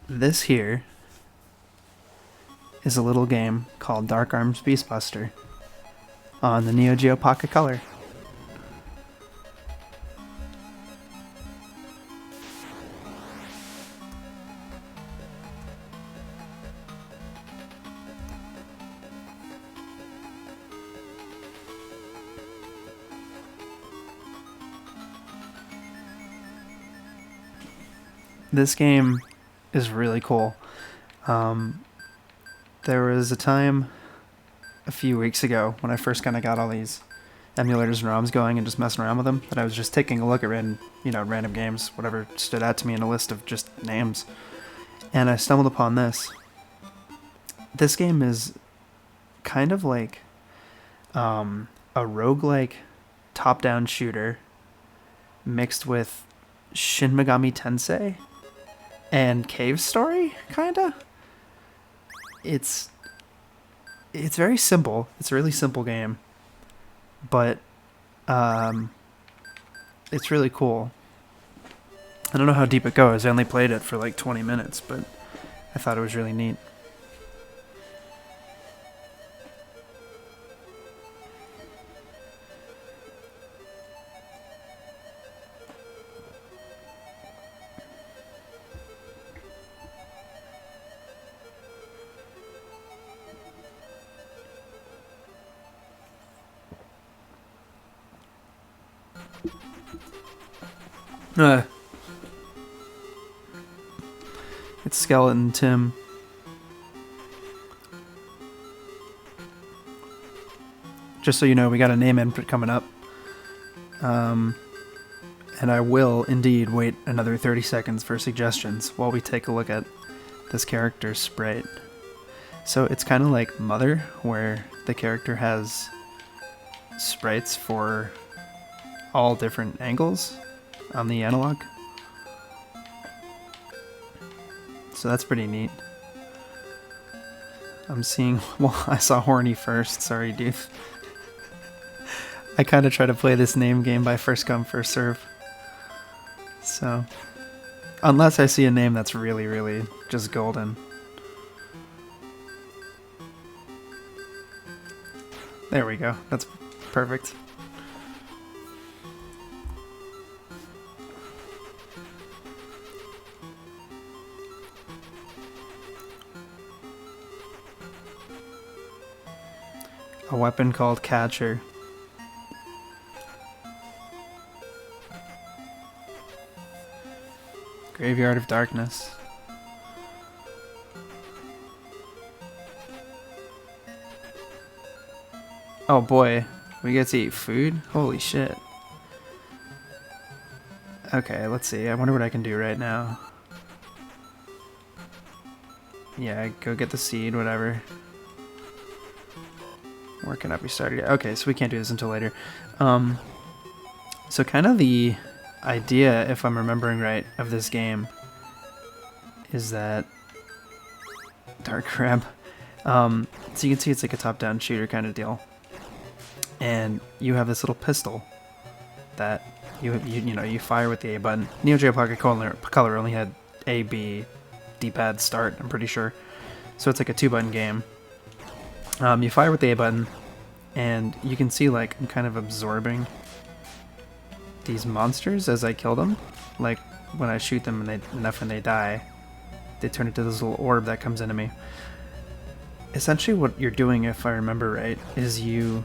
This here is a little game called Dark Arms Beastbuster on the Neo Geo Pocket Color. This game is really cool. There was a time a few weeks ago when I first kind of got all these emulators and ROMs going and just messing around with them that I was just taking a look at random games, whatever stood out to me in a list of just names, and I stumbled upon this. This game is kind of like a roguelike top-down shooter mixed with Shin Megami Tensei and Cave Story, kinda. It's very simple. It's a really simple game, but it's really cool. I don't know how deep it goes. I only played it for like 20 minutes, but I thought it was really neat. It's Skeleton Tim. Just so you know, we got a name input coming up. And I will indeed wait another 30 seconds for suggestions while we take a look at this character's sprite. So it's kind of like Mother, where the character has sprites for all different angles on the analog. So that's pretty neat. I'm seeing... Well, I saw Horny first. Sorry, dude. I kind of try to play this name game by first come, first serve. So... Unless I see a name that's really, really just golden. There we go. That's perfect. A weapon called Catcher. Graveyard of Darkness. Oh boy, we get to eat food? Holy shit. Okay, let's see. I wonder what I can do right now. Yeah, go get the seed, whatever. Where can I be started? Okay, so we can't do this until later. So kind of the idea, if I'm remembering right, of this game is that... Dark Crab. So you can see it's like a top-down shooter kind of deal. And you have this little pistol that you fire with the A button. Neo Geo Pocket Color only had A, B, D-pad, start, I'm pretty sure. So it's like a 2-button game. You fire with the A button, and you can see like I'm kind of absorbing these monsters as I kill them. Like when I shoot them and they die, they turn into this little orb that comes into me. Essentially what you're doing, if I remember right, is you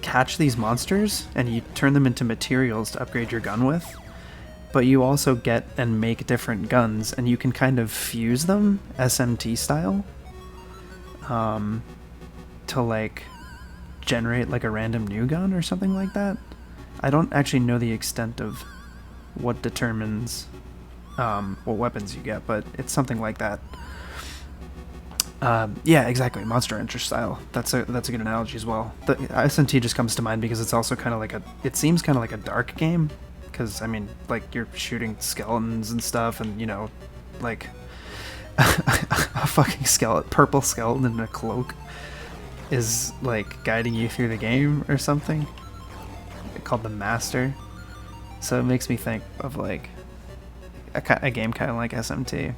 catch these monsters and you turn them into materials to upgrade your gun with, but you also get and make different guns, and you can kind of fuse them SMT style to like generate like a random new gun or something like that. I don't actually know the extent of what determines what weapons you get, but it's something like that. Yeah, exactly. Monster Hunter style. That's a good analogy as well. The SMT just comes to mind because it's also kind of like it seems kind of like a dark game, because I mean, like you're shooting skeletons and stuff, and you know, like a fucking purple skeleton in a cloak is like guiding you through the game or something. Called the Master. So it makes me think of like a game kind of like SMT.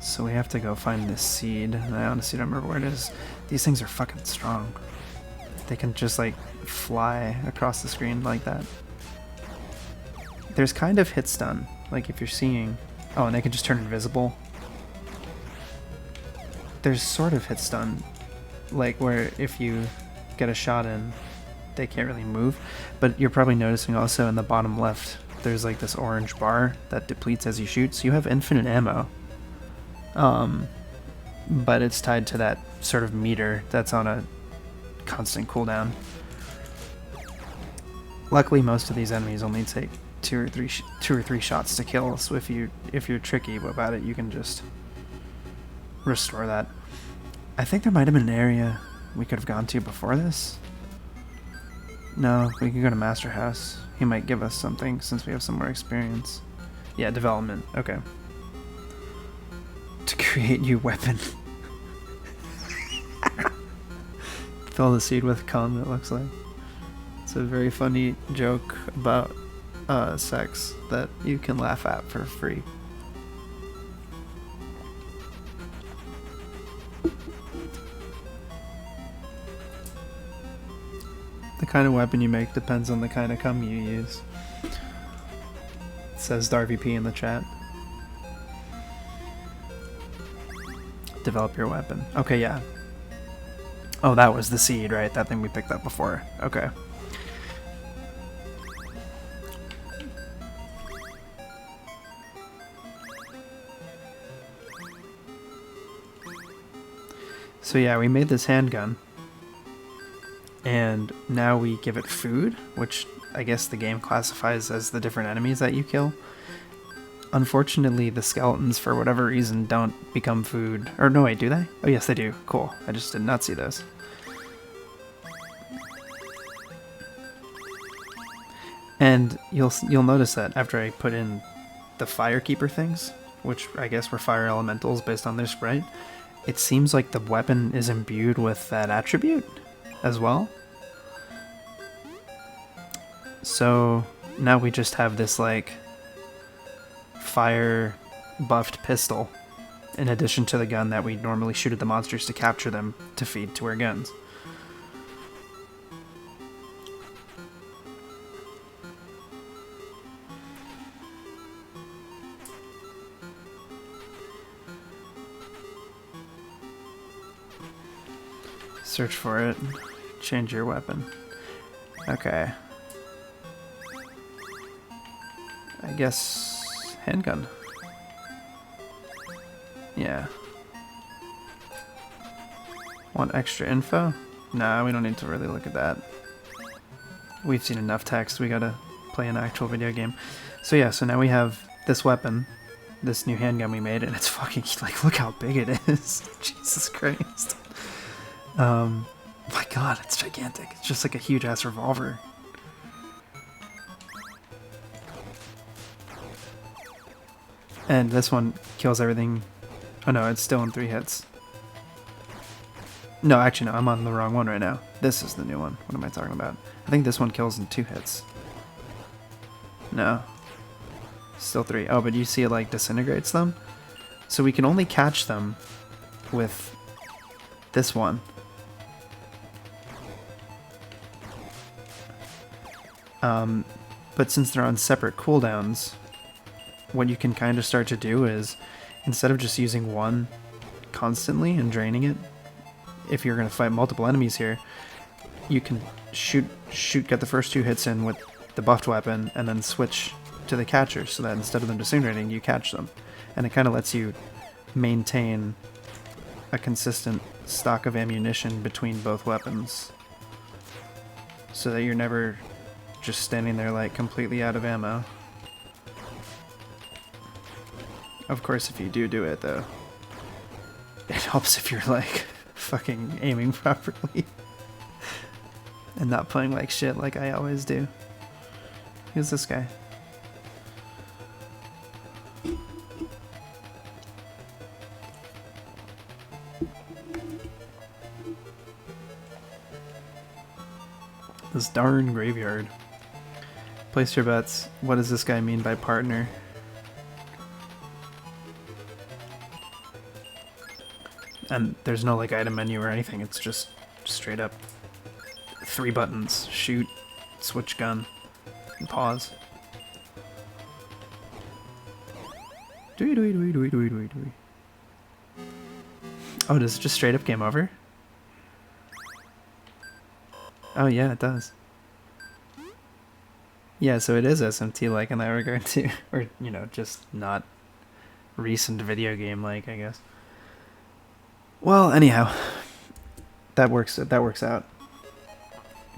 So we have to go find this seed, and I honestly don't remember where it is. These things are fucking strong. They can just like fly across the screen like that. There's kind of hit stun, like if you're seeing... Oh, and they can just turn invisible. There's sort of hit stun, like where if you get a shot in, they can't really move. But you're probably noticing also in the bottom left, there's like this orange bar that depletes as you shoot, so you have infinite ammo. But it's tied to that sort of meter that's on a constant cooldown. Luckily, most of these enemies only take two or three shots to kill, so if you're tricky about it, you can just restore that. I think there might have been an area we could have gone to before this. No, we can go to Master House. He might give us something since we have some more experience. Yeah, development. Okay. To create new weapon. Fill the seed with cum, it looks like. It's a very funny joke about sex that you can laugh at for free. The kind of weapon you make depends on the kind of cum you use. It says DarVP in the chat. Develop your weapon. Okay, yeah. Oh, that was the seed, right? That thing we picked up before. Okay. So yeah, we made this handgun. And now we give it food, which I guess the game classifies as the different enemies that you kill. Unfortunately, the skeletons, for whatever reason, don't become food. Or no, wait, do they? Oh yes, they do. Cool. I just did not see those. And you'll notice that after I put in the Firekeeper things, which I guess were fire elementals based on their sprite, it seems like the weapon is imbued with that attribute as well. So now we just have this like fire buffed pistol in addition to the gun that we normally shoot at the monsters to capture them to feed to our guns. Search for it. Change your weapon. Okay. I guess handgun. Yeah. Want extra info? Nah, we don't need to really look at that. We've seen enough text. We gotta play an actual video game. So yeah, so now we have this weapon, this new handgun we made, and it's fucking, like, look how big it is. Jesus Christ. My god, it's gigantic. It's just like a huge ass revolver. And this one kills everything. Oh no, it's still in 3 hits. No, actually no, I'm on the wrong one right now. This is the new one. What am I talking about? I think this one kills in 2 hits. No. Still 3. Oh, but you see it like disintegrates them? So we can only catch them with this one. But since they're on separate cooldowns, what you can kind of start to do is, instead of just using one constantly and draining it, if you're going to fight multiple enemies here, you can get the first 2 hits in with the buffed weapon, and then switch to the catcher, so that instead of them disintegrating, you catch them. And it kind of lets you maintain a consistent stock of ammunition between both weapons, so that you're never just standing there like completely out of ammo. Of course, if you do it though, it helps if you're like fucking aiming properly and not playing like shit like I always do. Who's this guy? This darn graveyard. Place your bets. What does this guy mean by partner? And there's no like item menu or anything, it's just straight up 3 buttons. Shoot, switch gun, and pause. Oh, does it just straight up game over? Oh yeah, it does. Yeah, so it is SMT like in that regard too. Or, you know, just not recent video game like, I guess. Well, anyhow, that works out.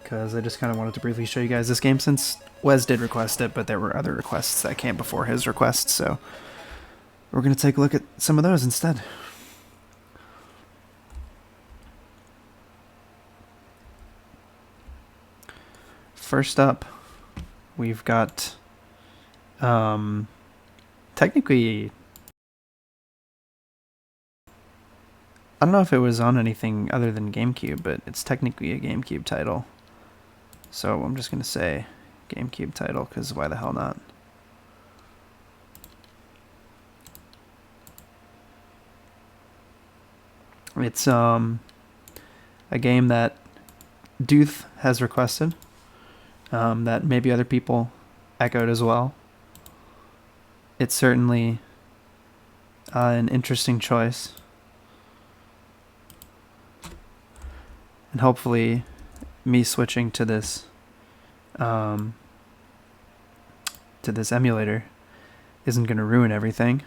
Because I just kind of wanted to briefly show you guys this game since Wes did request it, but there were other requests that came before his request, so we're going to take a look at some of those instead. First up, we've got technically, I don't know if it was on anything other than GameCube, but it's technically a GameCube title. So I'm just going to say GameCube title, because why the hell not? It's a game that Duth has requested, that maybe other people echoed as well. It's certainly an interesting choice. And hopefully me switching to this emulator isn't going to ruin everything.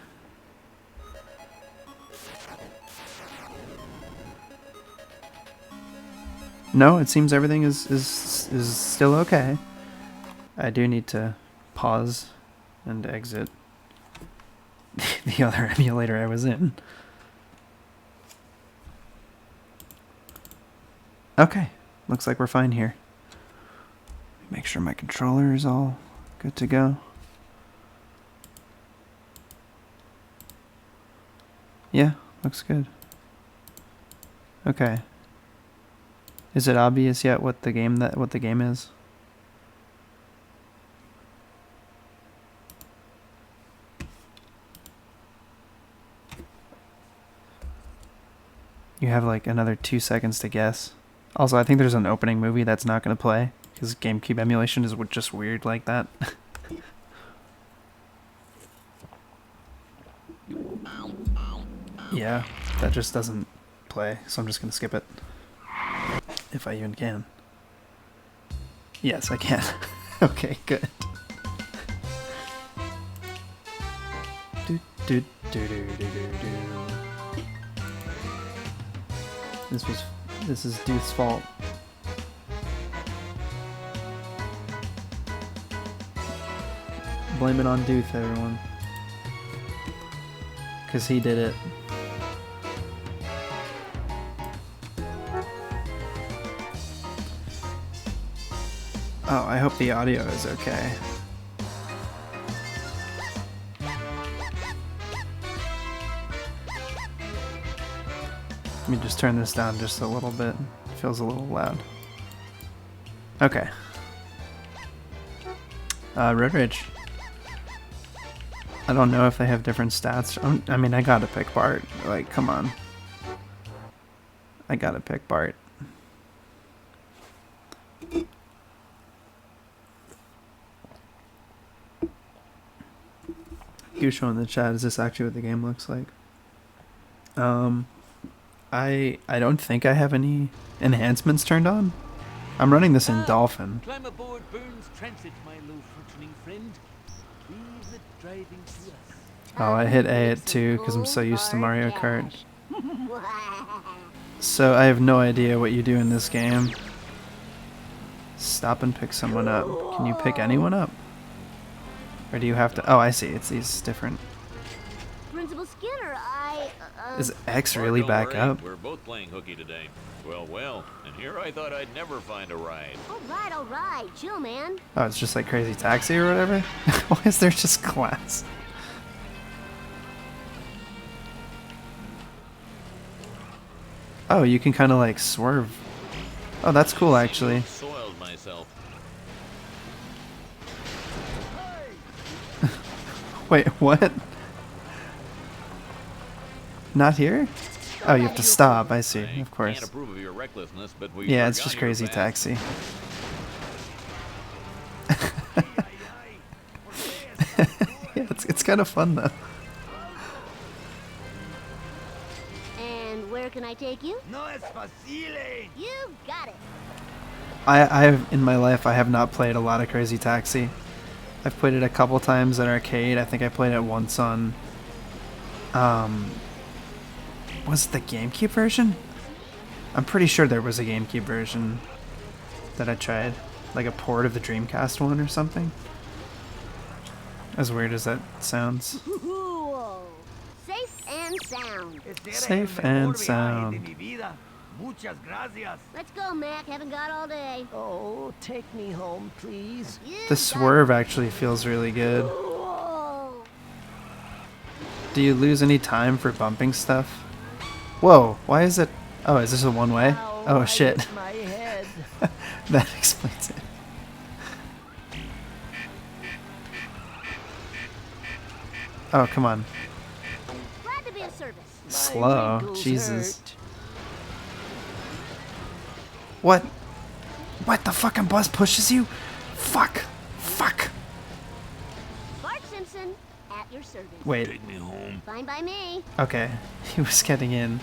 No, it seems everything is still okay. I do need to pause and exit the other emulator I was in. Okay, looks like we're fine here. Make sure my controller is all good to go. Yeah, looks good. Okay. Is it obvious yet what the game is? You have like another 2 seconds to guess. Also, I think there's an opening movie that's not going to play because GameCube emulation is just weird like that. Yeah, that just doesn't play, so I'm just going to skip it. If I even can. Yes, I can. Okay, good. This is Duth's fault. Blame it on Duth, everyone. 'Cause he did it. Oh, I hope the audio is okay. Let me just turn this down just a little bit. It feels a little loud. Okay. Road Rage. I don't know if they have different stats. I mean, I gotta pick Bart. Like, come on. I gotta pick Bart. Gusho in the chat, is this actually what the game looks like? I don't think I have any enhancements turned on. I'm running this in Dolphin. Climb aboard Burns Transit, my low-functioning friend. Leave the driving to us. Oh, I hit A at 2 because I'm so used to Mario Kart. So I have no idea what you do in this game. Stop and pick someone up. Can you pick anyone up? Or do you have to... Oh, I see. It's these different... Principal Skinner, Is X really back up? We're both playing hooky today. Well, and here I thought I'd never find a ride. All right. Chill, man. Oh, it's just like Crazy Taxi or whatever? Why is there just glass? Oh, you can kind of like swerve. Oh, that's cool actually. Soiled myself. Wait, what? Not here? Oh, you have to stop. I see. I Of course. can't approve of your recklessness, but we Yeah, sure it's got just here Crazy fast. Taxi. Yeah, it's kind of fun though. And where can I take you? No es facile. You got it. I've in my life I have not played a lot of Crazy Taxi. I've played it a couple times at arcade. I think I played it once on was it the GameCube version? I'm pretty sure there was a GameCube version that I tried. Like a port of the Dreamcast one or something. As weird as that sounds. Cool. Safe and sound. Ese era Safe el mejor and viaje sound. de mi vida. Muchas gracias. Let's go, Mac. Haven't got all day. Oh, take me home, please. You The got swerve actually feels really good. it. Whoa. Do you lose any time for bumping stuff? Whoa, why is it... Oh, is this a one-way? Ow, Oh, I shit. hit my head. That explains it. Oh, come on. Glad to be of service. My Slow. wrinkles Jesus. hurt. What? What? The fucking bus pushes you? Fuck. Fuck. Bart Simpson, at your service. Wait. Take me home. Fine by me. Okay. He was getting in.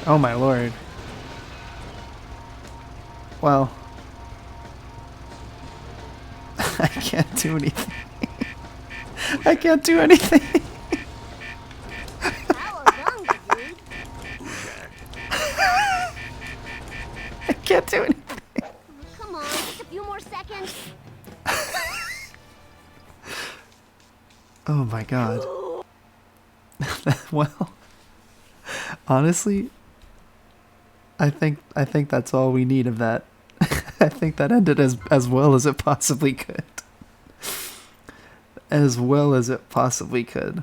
Oh my lord. Well. I can't do anything. I can't do anything. Cowabunga, dude. I can't do anything. Come on, just a few more seconds. Oh my god. Well, honestly, I think that's all we need of that. I think that ended as well as it possibly could. As well as it possibly could.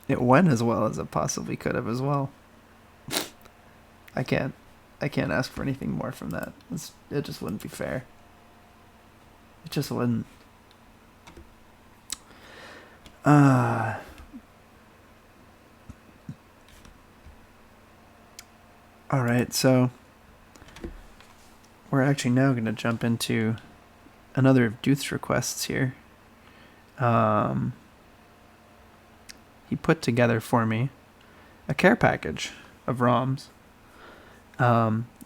It went as well as it possibly could have as well. I can't ask for anything more from that. It just wouldn't be fair. It just wouldn't. Alright, so we're actually now going to jump into another of Duth's requests here. He put together for me a care package of ROMs.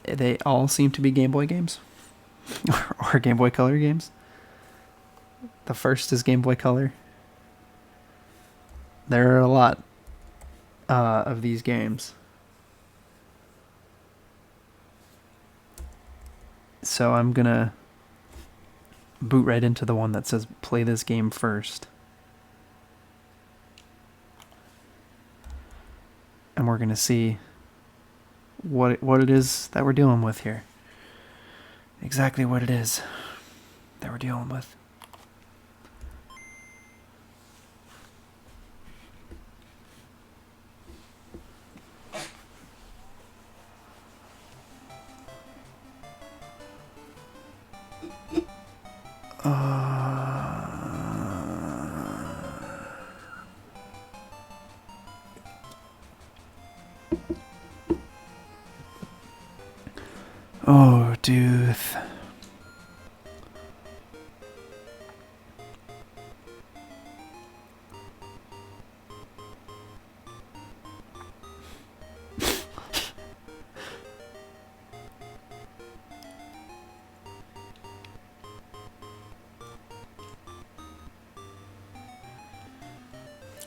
They all seem to be Game Boy games. Or Game Boy Color games. The first is Game Boy Color. There are a lot of these games. So I'm gonna boot right into the one that says play this game first. And we're gonna see what it is that we're dealing with here. Exactly what it is that we're dealing with. Oh, Duth.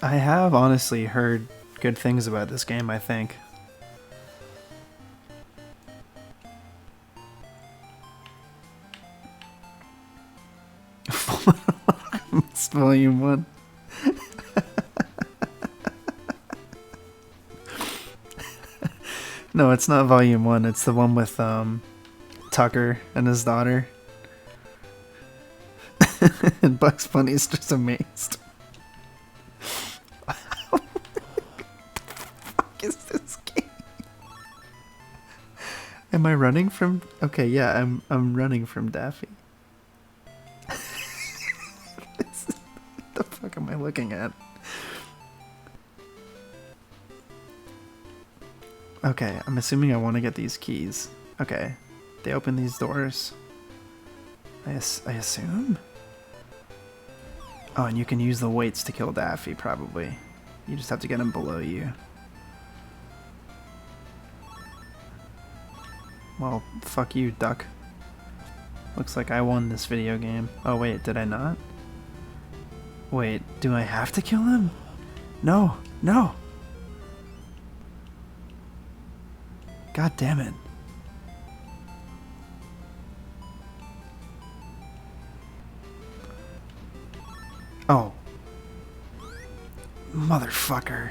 I have honestly heard good things about this game, I think. It's volume 1. No, it's not volume 1. It's the one with Tucker and his daughter. And Bugs Bunny's just amazed. What the fuck is this game? Am I running from... Okay, yeah, I'm running from Daffy. The fuck am I looking at? Okay, I'm assuming I want to get these keys. Okay, they open these doors. I assume? Oh, and you can use the weights to kill Daffy, probably. You just have to get him below you. Well, fuck you, duck. Looks like I won this video game. Oh wait, did I not? Wait, do I have to kill him? No, no! God damn it. Oh. Motherfucker.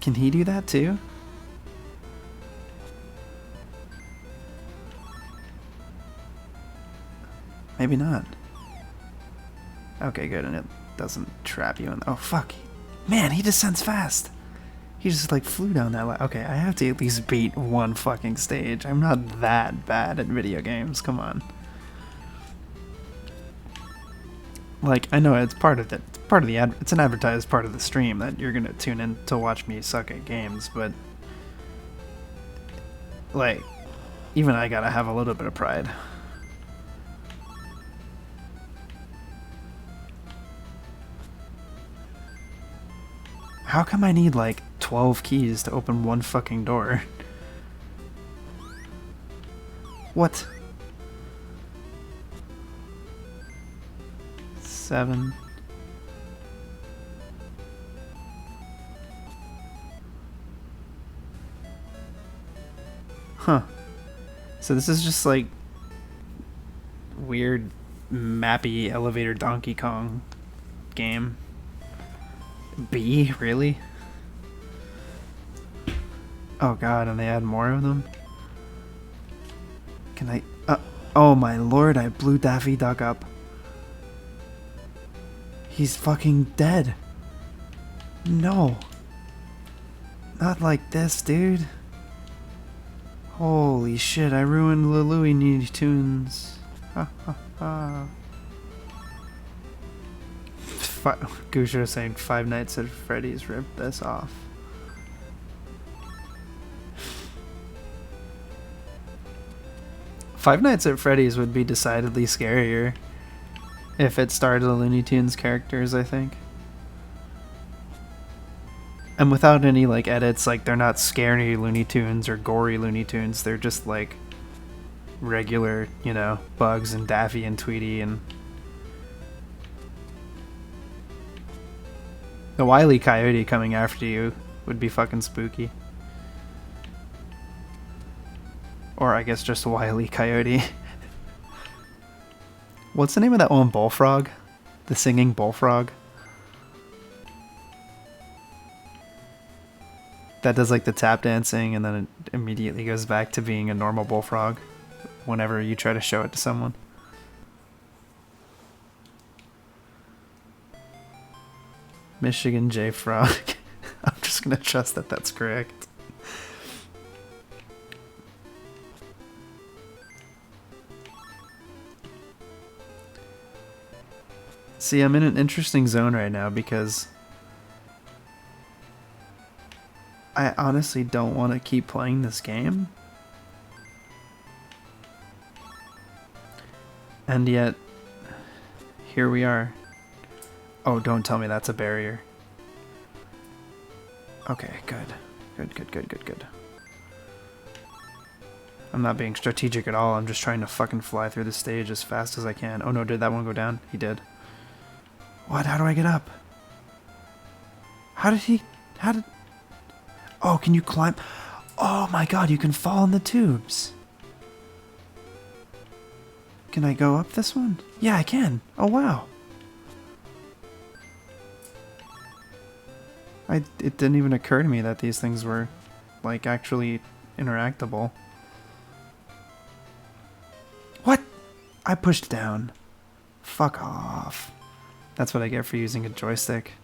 Can he do that too? Maybe not. Okay, good, and it doesn't trap you in. Oh, fuck. Man, he descends fast. He just, like, flew down that okay, I have to at least beat one fucking stage. I'm not that bad at video games. Come on. Like, I know it's part of it. It's part of the it's an advertised part of the stream that you're gonna tune in to watch me suck at games, but like, even I gotta have a little bit of pride. How come I need like 12 keys to open one fucking door? What? 7. Huh. So this is just like weird mappy elevator Donkey Kong game. B? Really? Oh god, and they add more of them? Can I... oh my lord, I blew Daffy Duck up. He's fucking dead. No. Not like this, dude. Holy shit, I ruined the Looney Tunes. Ha ha ha. Gusho saying Five Nights at Freddy's ripped this off. Five Nights at Freddy's would be decidedly scarier if it starred the Looney Tunes characters, I think. And without any like edits, like they're not scary Looney Tunes or gory Looney Tunes, they're just like regular, you know, Bugs and Daffy and Tweety and the Wile E. Coyote coming after you would be fucking spooky. Or I guess just Wile E. Coyote. What's the name of that one bullfrog? The singing bullfrog? That does like the tap dancing and then it immediately goes back to being a normal bullfrog whenever you try to show it to someone. Michigan J Frog. I'm just gonna trust that that's correct. See, I'm in an interesting zone right now because I honestly don't want to keep playing this game. And yet, here we are. Oh, don't tell me that's a barrier. Okay, good. Good. I'm not being strategic at all, I'm just trying to fucking fly through the stage as fast as I can. Oh no, did that one go down? He did. What? How do I get up? How did... Oh, can you climb? Oh my god, you can fall in the tubes. Can I go up this one? Yeah, I can. Oh wow. It didn't even occur to me that these things were, like, actually interactable. What? I pushed down. Fuck off. That's what I get for using a joystick.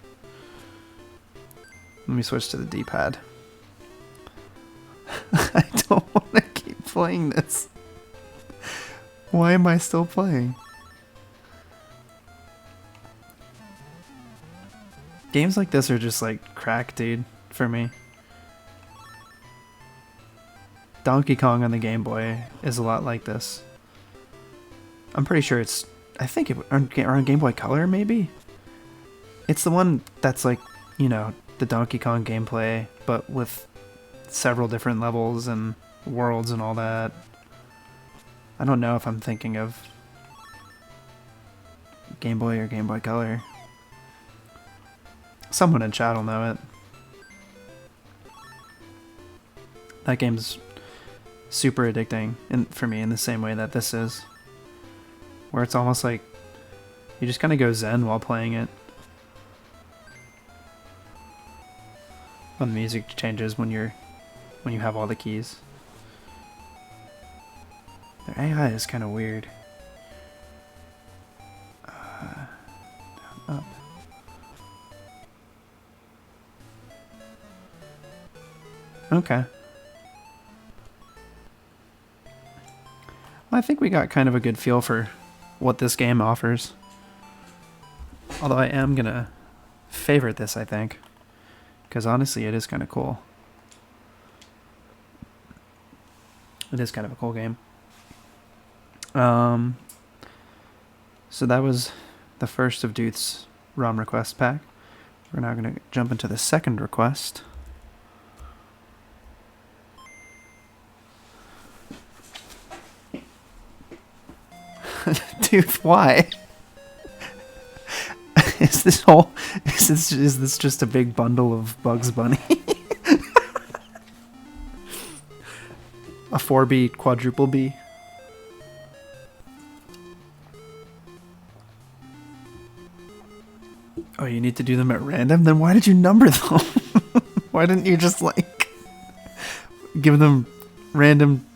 Let me switch to the D-pad. I don't want to keep playing this. Why am I still playing? Games like this are just like crack, dude, for me. Donkey Kong on the Game Boy is a lot like this. I'm pretty sure it's... I think it on Game Boy Color, maybe? It's the one that's like, you know, the Donkey Kong gameplay, but with several different levels and worlds and all that. I don't know if I'm thinking of Game Boy or Game Boy Color. Someone in chat will know it. That game's super addicting for me in the same way that this is. Where it's almost like you just kind of go zen while playing it. When the music changes when you have all the keys. Their AI is kind of weird. Down, up. Okay. Well, I think we got kind of a good feel for what this game offers. Although I am gonna favorite this, I think. Because honestly, it is kind of cool. It is kind of a cool game. So that was the first of Duth's ROM request pack. We're now going to jump into the second request. Duth, why? Is this just a big bundle of Bugs Bunny? A 4B quadruple B? Oh, you need to do them at random? Then why did you number them? Why didn't you just, like, give them random...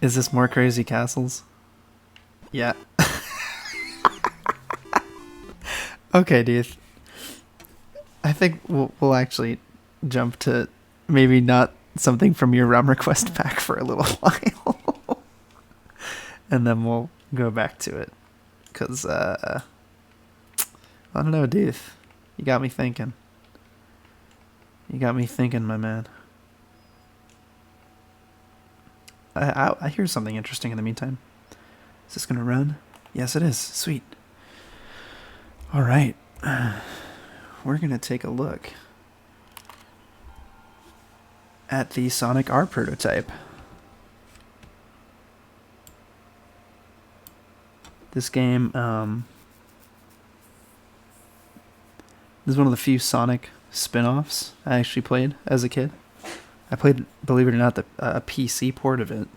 Is this more Crazy Castles? Yeah. Okay, Duth. I think we'll actually jump to maybe not something from your ROM request pack for a little while. And then we'll go back to it. Because, I don't know, Duth. You got me thinking. You got me thinking, my man. I hear something interesting in the meantime. Is this going to run? Yes, it is. Sweet. Alright. We're going to take a look at the Sonic R prototype. This game, this is one of the few Sonic spin-offs I actually played as a kid. I played, believe it or not, a PC port of it.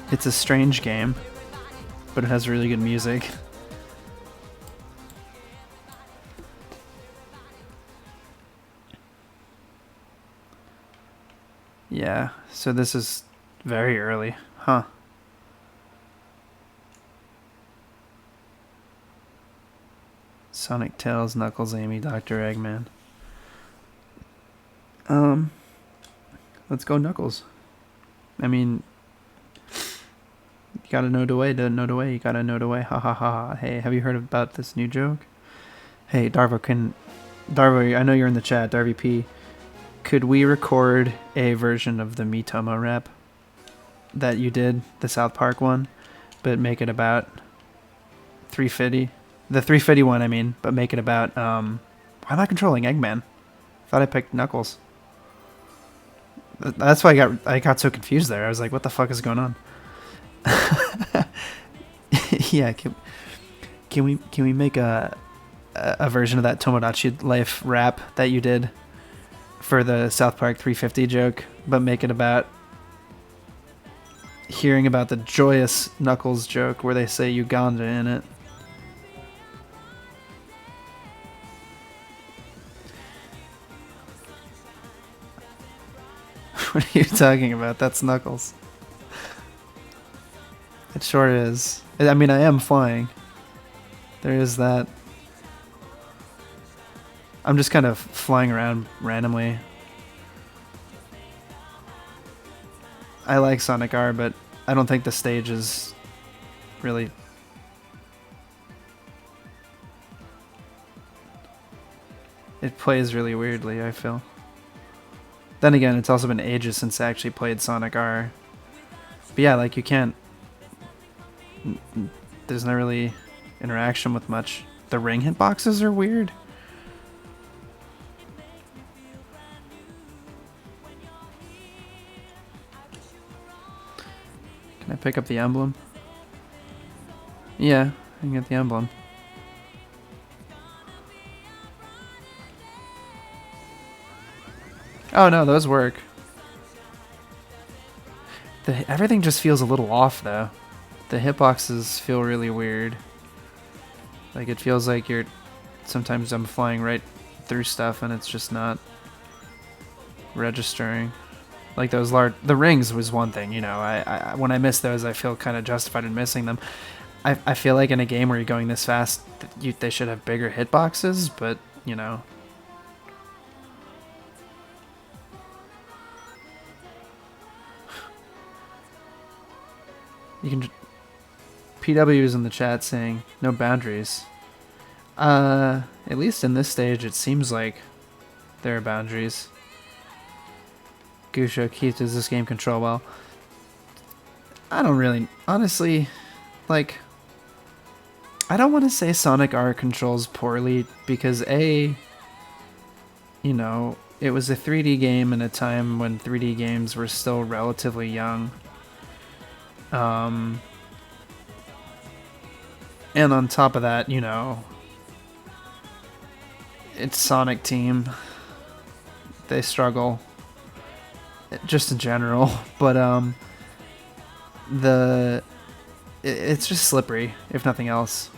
It's a strange game, but it has really good music. Yeah, so this is very early, huh? Sonic, Tails, Knuckles, Amy, Dr. Eggman. Let's go Knuckles. I mean, you gotta know the way, to know the way, you gotta know the way, ha ha ha. Hey, have you heard about this new joke? Hey, Darvo, I know you're in the chat, Darby P. Could we record a version of the Miitomo rap that you did, the South Park one, but make it about 350? The 350 one, I mean, but make it about, why am I controlling Eggman? Thought I picked Knuckles. That's why I got so confused there. I was like, what the fuck is going on? Yeah, can we make a version of that Tomodachi Life rap that you did for the South Park 350 joke, but make it about hearing about the joyous Knuckles joke where they say Uganda in it? What are you talking about? That's Knuckles. It sure is. I mean, I am flying. There is that. I'm just kind of flying around randomly. I like Sonic R, but I don't think the stage is really... It plays really weirdly, I feel. Then again, it's also been ages since I actually played Sonic R. But yeah, like, you can't... There's not really interaction with much. The ring hitboxes are weird. Can I pick up the emblem? Yeah, I can get the emblem. Oh no, those work. Everything just feels a little off though. The hitboxes feel really weird. Like it feels like you're... Sometimes I'm flying right through stuff and it's just not registering. Like those large... The rings was one thing, you know. I when I miss those, I feel kind of justified in missing them. I feel like in a game where you're going this fast, they should have bigger hitboxes, but, you know... You can... PW is in the chat saying, no boundaries. At least in this stage, it seems like there are boundaries. K.e.keith, does this game control well? I don't really... Honestly, like... I don't want to say Sonic R controls poorly, because A... You know, it was a 3D game in a time when 3D games were still relatively young. And on top of that, you know, it's Sonic Team. They struggle, just in general, but it's just slippery, if nothing else.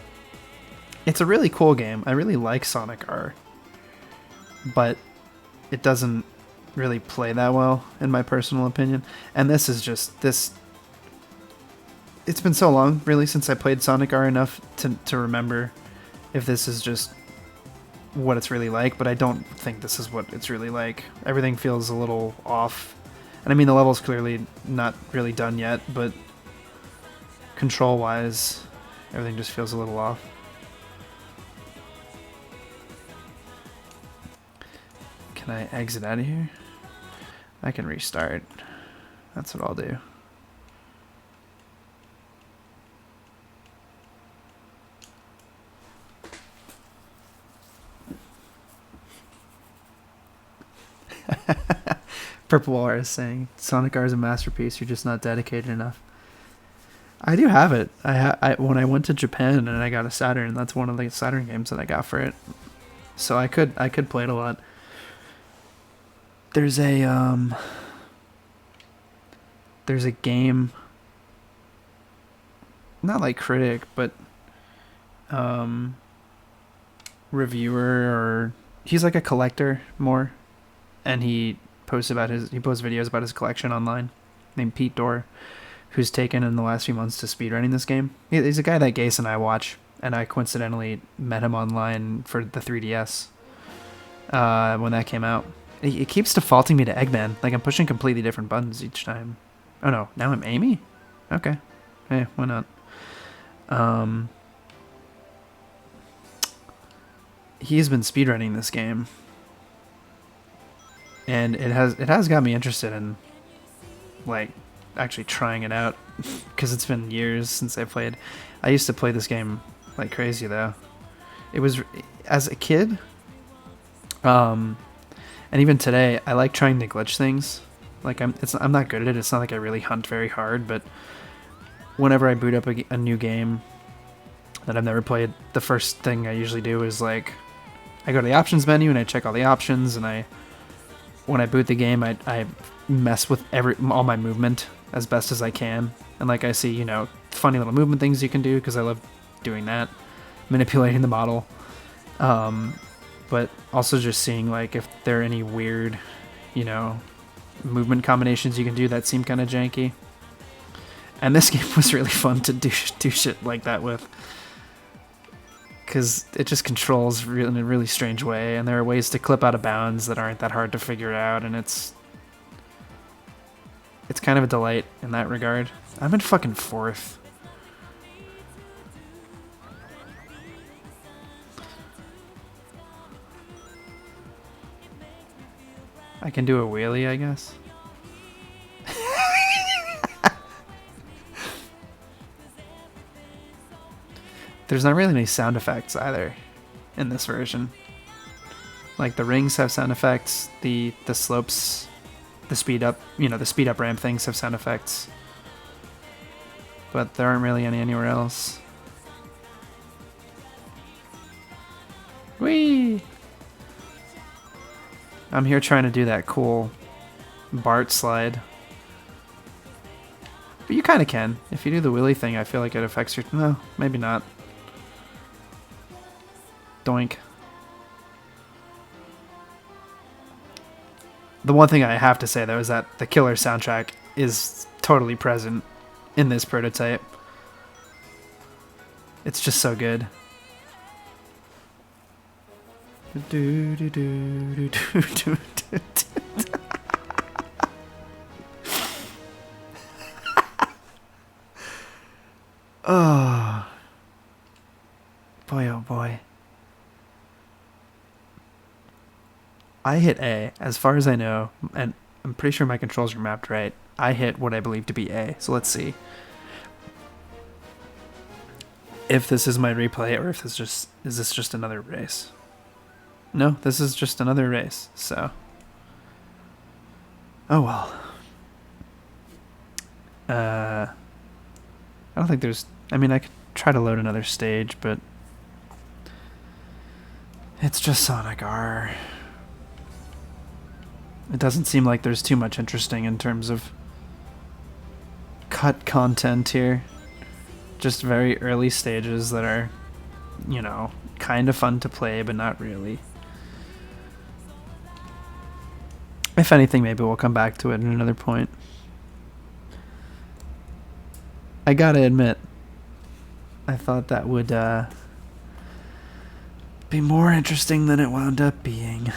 It's a really cool game. I really like Sonic R, but it doesn't really play that well, in my personal opinion. And this is just this. It's been so long, really, since I played Sonic R enough to remember if this is just what it's really like, but I don't think this is what it's really like. Everything feels a little off. And I mean, the level's clearly not really done yet, but control-wise, everything just feels a little off. Can I exit out of here? I can restart. That's what I'll do. Purple War is saying Sonic R is a masterpiece. You're just not dedicated enough. I do have it. When I went to Japan and I got a Saturn, that's one of the Saturn games that I got for it. So I could play it a lot. There's a game, not like critic, but reviewer, or he's like a collector more, and he posts videos about his collection online, named Pete Dorr, who's taken in the last few months to speedrunning this game. He's a guy that Gase and I watch, and I coincidentally met him online for the 3DS when that came out. It keeps defaulting me to Eggman. Like, I'm pushing completely different buttons each time. Oh no, now I'm Amy? Okay. Hey, why not? He's been speedrunning this game, and it has got me interested in, like, actually trying it out, because it's been years since I played. I used to play this game like crazy, though. It was, as a kid, and even today, I like trying to glitch things. Like, I'm not good at it. It's not like I really hunt very hard, but whenever I boot up a new game that I've never played, the first thing I usually do is, like, I go to the options menu and I check all the options, and when I boot the game, I mess with all my movement as best as I can. And, like, I see, you know, funny little movement things you can do, because I love doing that, manipulating the model. But also just seeing, like, if there are any weird, you know, movement combinations you can do that seem kind of janky. And this game was really fun to do shit like that with, because it just controls in a really strange way, and there are ways to clip out of bounds that aren't that hard to figure out, and it's it's kind of a delight in that regard. I'm in fucking 4th. I can do a wheelie, I guess. There's not really any sound effects either in this version. Like the rings have sound effects, the slopes, the speed up, the speed up ramp things have sound effects. But there aren't really any anywhere else. Whee! I'm here trying to do that cool Bart slide. But you kind of can. If you do the wheelie thing, I feel like it affects your... No, maybe not. Doink. The one thing I have to say, though, is that the killer soundtrack is totally present in this prototype. It's just so good. Oh. Boy, oh boy. I hit A, as far as I know, and I'm pretty sure my controls are mapped right. I hit what I believe to be A, so let's see if this is my replay or if this is this just another race. No, this is just another race, so oh well. I don't think there's... I mean, I could try to load another stage, but it's just Sonic R. It doesn't seem like there's too much interesting in terms of cut content here. Just very early stages that are, kind of fun to play, but not really. If anything, maybe we'll come back to it at another point. I gotta admit, I thought that would be more interesting than it wound up being.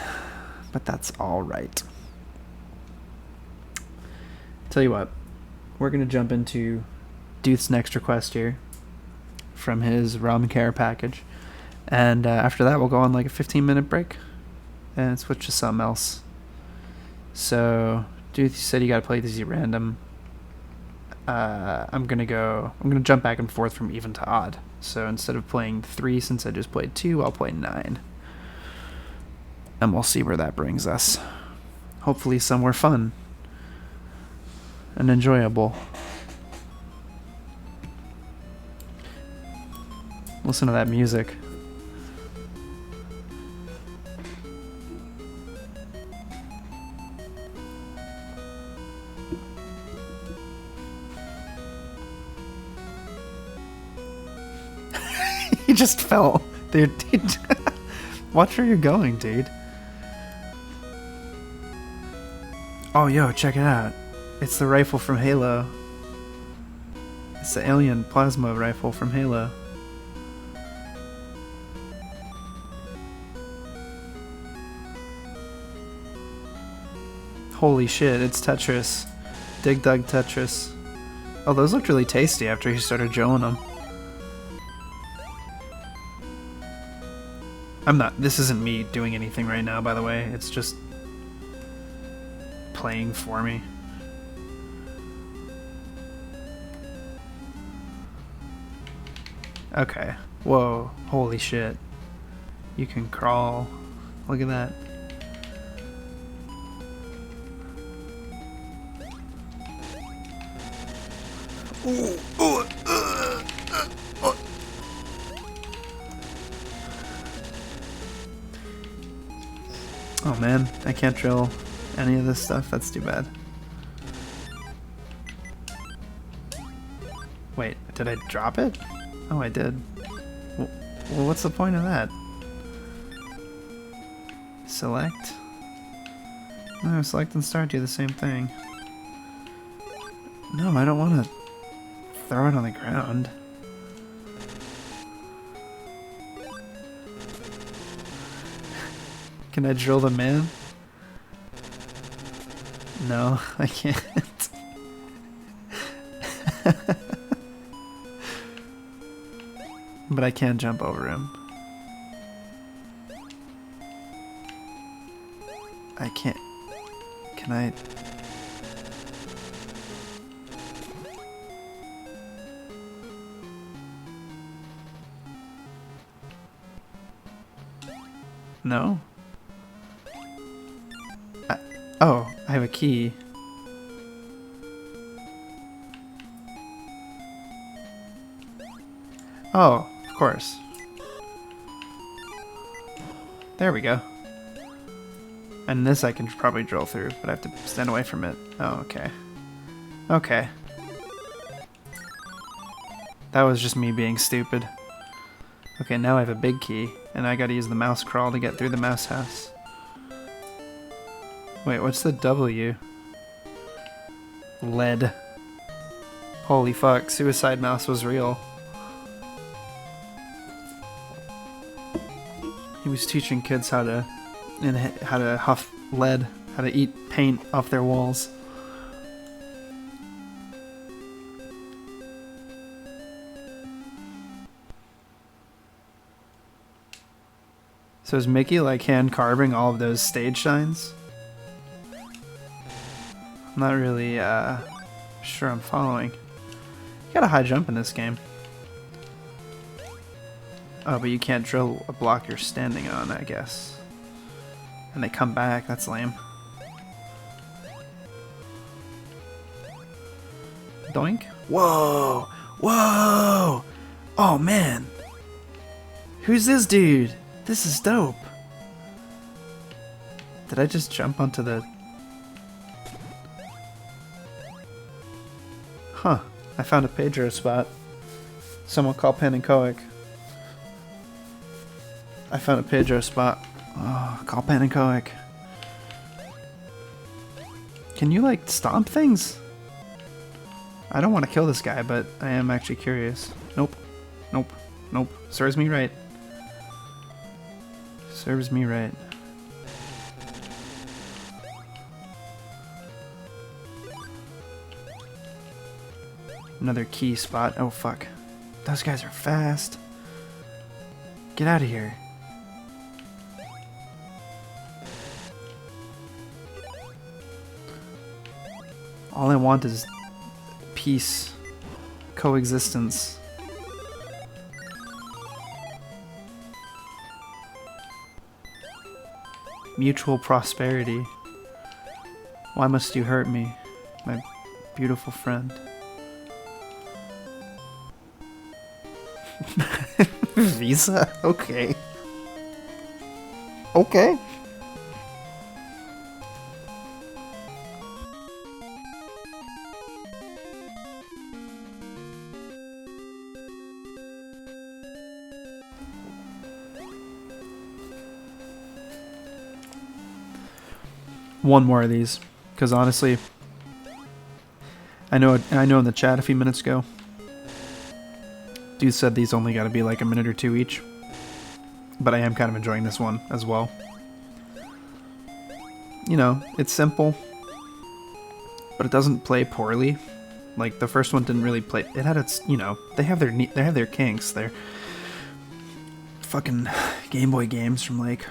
But that's alright. Tell you what, we're going to jump into Duth's next request here from his ROM care package. And after that, we'll go on like a 15-minute break and switch to something else. So, Duth, you said you got to play these at random. I'm gonna jump back and forth from even to odd. So instead of playing 3, since I just played 2, I'll play 9. And we'll see where that brings us. Hopefully somewhere fun and enjoyable. Listen to that music. He just fell. Dude. Watch where you're going, dude. Oh, yo, check it out. It's the rifle from Halo. It's the alien plasma rifle from Halo. Holy shit, it's Tetris. Dig Dug Tetris. Oh, those looked really tasty after he started drilling them. This isn't me doing anything right now, by the way. It's just playing for me. Okay. Whoa. Holy shit. You can crawl. Look at that. Ooh, ooh, oh man, I can't drill any of this stuff. That's too bad. Wait, did I drop it? Oh, I did. Well, what's the point of that? Select? No, select and start do the same thing. No, I don't want to throw it on the ground. Can I drill the man? No, I can't. But I can jump over him. I can't... Can I... No? Oh, I have a key. Oh, of course. There we go. And this I can probably drill through, but I have to stand away from it. Oh, okay. Okay. That was just me being stupid. Okay, now I have a big key, and I gotta use the mouse crawl to get through the mouse house. Wait, what's the W? Lead. Holy fuck, Suicide Mouse was real. He was teaching kids how to huff lead, how to eat paint off their walls. So is Mickey like hand carving all of those stage signs? I'm not really sure I'm following. You got a high jump in this game. Oh, but you can't drill a block you're standing on, I guess. And they come back, that's lame. Doink. Whoa! Whoa! Oh man! Who's this dude? This is dope. Did I just jump onto the... Huh. I found a Pedro spot. Someone call Pan and Koic. I found a Pedro spot. Oh, call Pan and Koic. Can you like stomp things? I don't want to kill this guy, but I am actually curious. Nope. Nope. Nope. Serves me right. Serves me right. Another key spot. Oh fuck. Those guys are fast. Get out of here. All I want is peace, coexistence. Mutual prosperity. Why must you hurt me, my beautiful friend? Visa? Okay. Okay. One more of these, because honestly, I know in the chat a few minutes ago, dude said these only got to be like a minute or two each, but I am kind of enjoying this one as well. You know, it's simple, but it doesn't play poorly. Like the first one didn't really play. It had its, you know, they have their kinks. They're fucking Game Boy games from like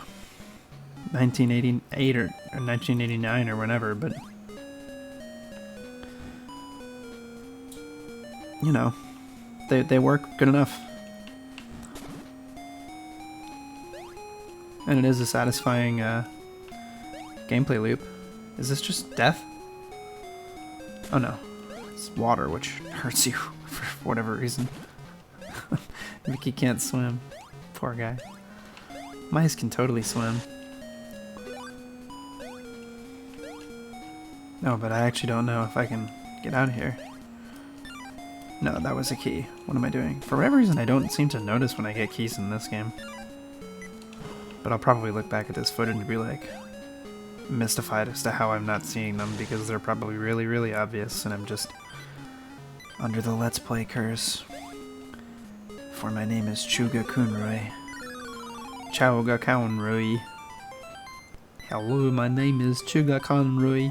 1988 or 1989 or whenever, but you know, they work good enough. And it is a satisfying gameplay loop. Is this just death? Oh no, it's water, which hurts you for whatever reason. Mickey can't swim. Poor guy. Mice can totally swim. No, but I actually don't know if I can get out of here. No, that was a key. What am I doing? For whatever reason, I don't seem to notice when I get keys in this game. But I'll probably look back at this footage and be like, mystified as to how I'm not seeing them, because they're probably really, really obvious, and I'm just under the Let's Play curse. For my name is Chuga Kunroi. Chauga Kaunroi. Hello, my name is Chuga Conroy.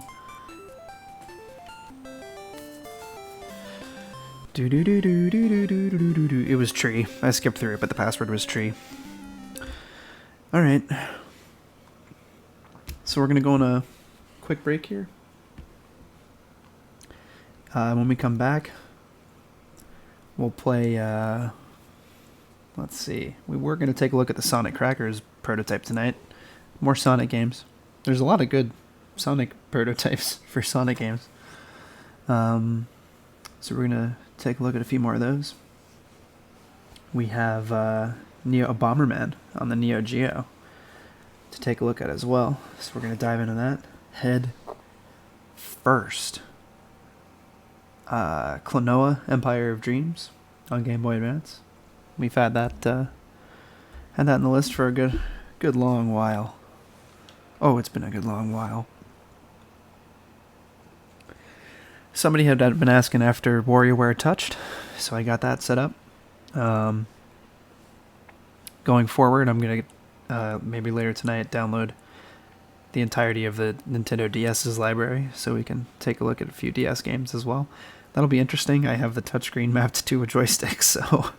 It was tree. I skipped through it, but the password was tree. Alright. So we're going to go on a quick break here. When we come back, we'll play, let's see. We were going to take a look at the Sonic Crackers prototype tonight. More Sonic games. There's a lot of good Sonic prototypes for Sonic games. So we're going to take a look at a few more of those. We have Neo Bomberman on the Neo Geo to take a look at as well. So we're going to dive into that. Head first. Klonoa, Empire of Dreams on Game Boy Advance. We've had that in the list for a good long while. Oh, it's been a good long while. Somebody had been asking after WarioWare Touched, so I got that set up. Going forward, I'm going to, maybe later tonight, download the entirety of the Nintendo DS's library, so we can take a look at a few DS games as well. That'll be interesting. I have the touchscreen mapped to a joystick, so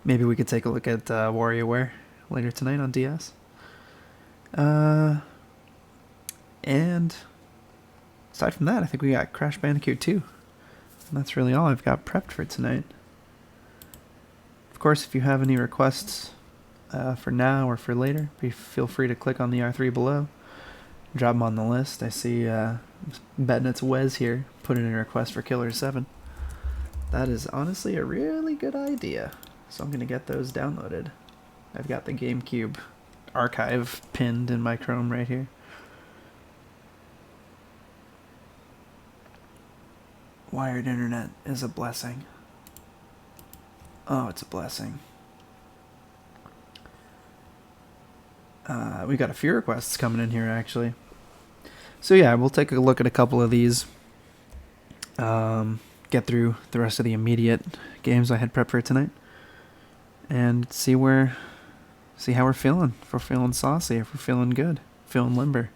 maybe we could take a look at WarioWare later tonight on DS. And aside from that, I think we got Crash Bandicoot 2. And that's really all I've got prepped for tonight. Of course, if you have any requests for now or for later, feel free to click on the R3 below. Drop them on the list. I see betting it's Wes here put in a request for Killer 7. That is honestly a really good idea. So I'm going to get those downloaded. I've got the GameCube archive pinned in my Chrome right here. Wired internet is a blessing. Oh, it's a blessing. We got a few requests coming in here, actually. So yeah, we'll take a look at a couple of these. Get through the rest of the immediate games I had prepped for tonight. And see how we're feeling. If we're feeling saucy, if we're feeling good, feeling limber.